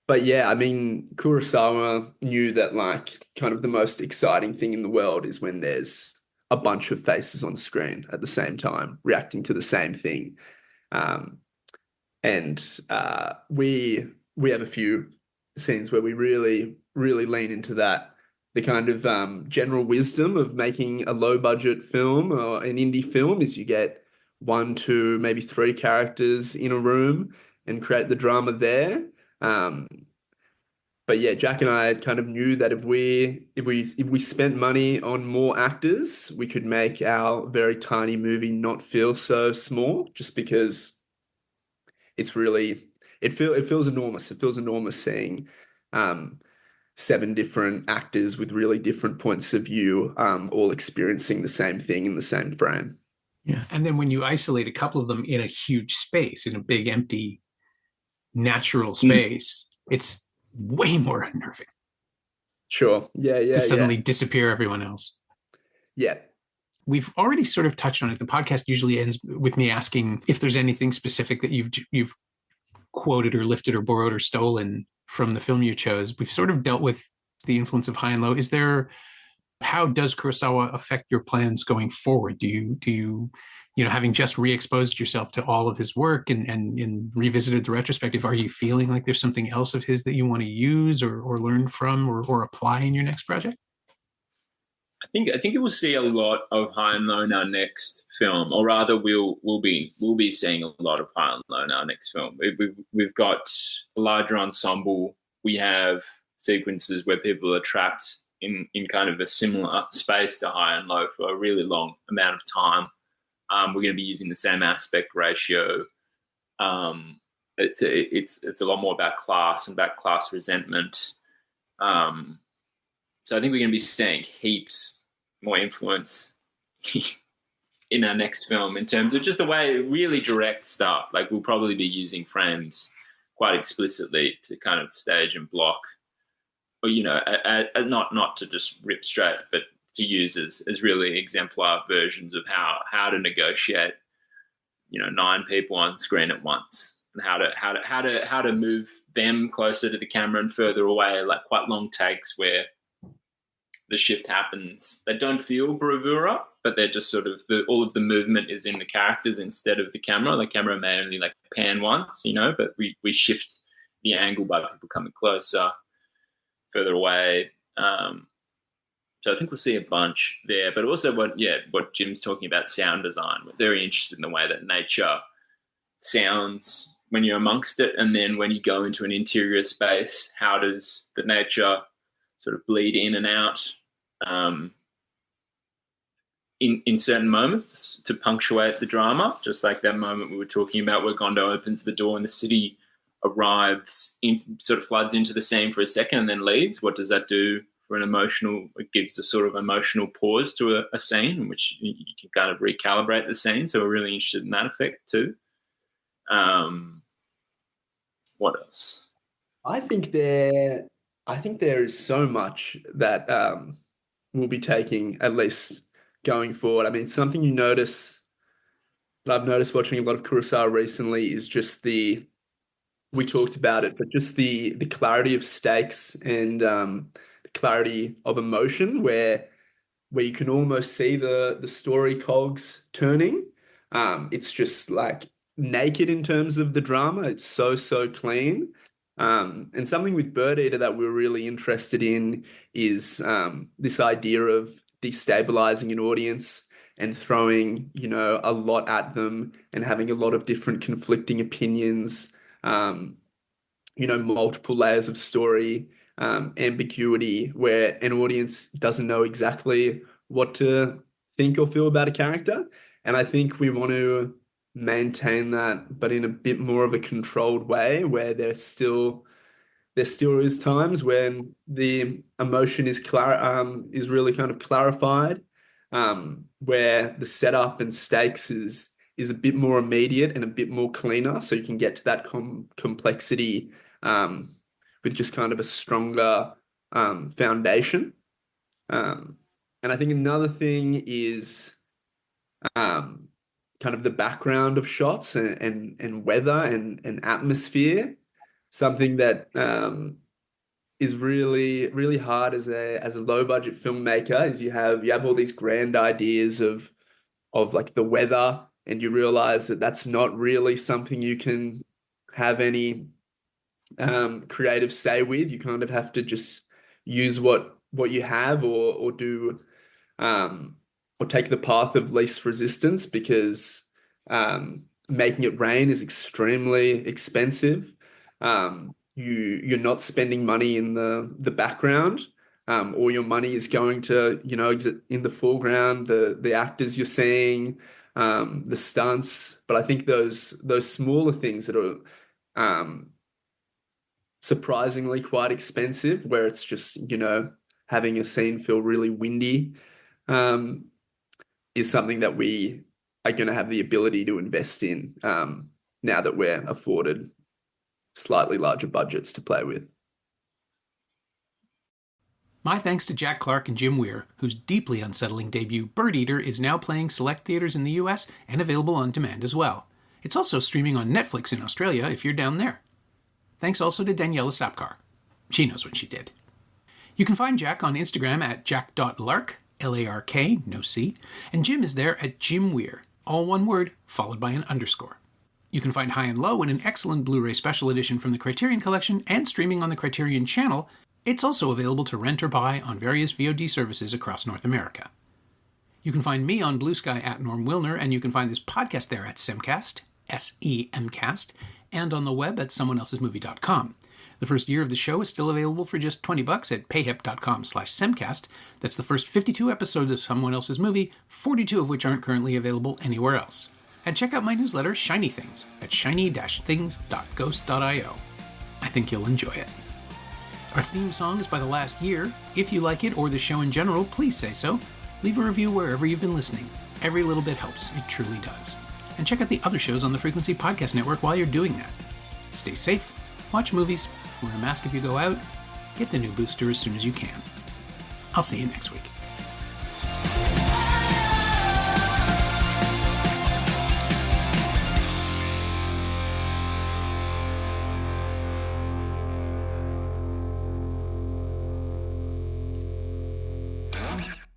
But yeah, I mean, Kurosawa knew that like kind of the most exciting thing in the world is when there's a bunch of faces on screen at the same time, reacting to the same thing. And we have a few scenes where we really, really lean into that. The kind of general wisdom of making a low budget film or an indie film is you get 1, 2, maybe 3 characters in a room and create the drama there. But yeah, Jack and I kind of knew that if we spent money on more actors, we could make our very tiny movie not feel so small, just because it's really it feels enormous. It feels enormous seeing 7 different actors with really different points of view, all experiencing the same thing in the same frame. Yeah. And then when you isolate a couple of them in a huge space, in a big, empty, natural space, it's way more unnerving. Sure. Yeah. To suddenly disappear everyone else. Yeah. We've already sort of touched on it. The podcast usually ends with me asking if there's anything specific that you've quoted or lifted or borrowed or stolen from the film you chose. We've sort of dealt with the influence of high and low. How does Kurosawa affect your plans going forward? Do you having just re-exposed yourself to all of his work and revisited the retrospective, are you feeling like there's something else of his that you want to use or learn from or apply in your next project? I think you will see a lot of high and low in our next film, or rather, we'll be seeing a lot of high and low in our next film. We've got a larger ensemble. We have sequences where people are trapped in kind of a similar space to high and low for a really long amount of time. We're going to be using the same aspect ratio. It's a lot more about class and about class resentment. So I think we're going to be seeing heaps more influence in our next film in terms of just the way it really direct stuff. Like we'll probably be using frames quite explicitly to kind of stage and block, or not to just rip straight, but to use as really exemplar versions of how to negotiate, 9 people on screen at once, and how to move them closer to the camera and further away, like quite long takes where the shift happens. They don't feel bravura, but they're just sort of all of the movement is in the characters instead of the camera. The camera may only like pan once, but we shift the angle by people coming closer, further away. So I think we'll see a bunch there, but also what Jim's talking about, sound design. We're very interested in the way that nature sounds when you're amongst it, and then when you go into an interior space, how does the nature sort of bleed in and out in certain moments to punctuate the drama, just like that moment we were talking about where Gondo opens the door and the city arrives, sort of floods into the scene for a second and then leaves. What does that do for an emotional? It gives a sort of emotional pause to a scene in which you can kind of recalibrate the scene. So we're really interested in that effect too. What else? I think there is so much that we'll be taking, at least going forward. I mean, something you notice that I've noticed watching a lot of Kurosawa recently is just we talked about it, but just the clarity of stakes and the clarity of emotion where you can almost see the story cogs turning. It's just like naked in terms of the drama. It's so clean. And something with Birdeater that we're really interested in is this idea of destabilizing an audience and throwing, a lot at them and having a lot of different conflicting opinions, multiple layers of story, ambiguity, where an audience doesn't know exactly what to think or feel about a character. And I think we want to maintain that, but in a bit more of a controlled way, where there still is times when the emotion is really kind of clarified, where the setup and stakes is a bit more immediate and a bit more cleaner, so you can get to that complexity with just kind of a stronger foundation. And I think another thing is kind of the background of shots and weather and atmosphere. Something that is really, really hard as a low budget filmmaker is you have all these grand ideas of like the weather, and you realize that that's not really something you can have any creative say with. You kind of have to just use what you have, or do or take the path of least resistance, because making it rain is extremely expensive. You're not spending money in the background. All your money is going to, in the foreground, the actors you're seeing, the stunts. But I think those smaller things that are surprisingly quite expensive, where it's just, having a scene feel really windy, is something that we are going to have the ability to invest in now that we're afforded slightly larger budgets to play with. My thanks to Jack Clark and Jim Weir, whose deeply unsettling debut Birdeater is now playing select theaters in the US and available on demand as well. It's also streaming on Netflix in Australia if you're down there. Thanks also to Daniela Sapkar. She knows what she did. You can find Jack on Instagram at jack.lark, L-A-R-K, no C, and Jim is there at Jim Weir, all one word, followed by an underscore. You can find High and Low in an excellent Blu-ray special edition from the Criterion Collection and streaming on the Criterion channel. It's also available to rent or buy on various VOD services across North America. You can find me on Blue Sky at Norm Wilner, and you can find this podcast there at Semcast, S-E-M-Cast, and on the web at someoneelsesmovie.com. The first year of the show is still available for just $20 at payhip.com/Semcast. That's the first 52 episodes of Someone Else's Movie, 42 of which aren't currently available anywhere else. And check out my newsletter, Shiny Things, at shiny-things.ghost.io. I think you'll enjoy it. Our theme song is by The Last Year. If you like it or the show in general, please say so. Leave a review wherever you've been listening. Every little bit helps. It truly does. And check out the other shows on the Frequency Podcast Network while you're doing that. Stay safe, watch movies, wear a mask if you go out, get the new booster as soon as you can. I'll see you next week.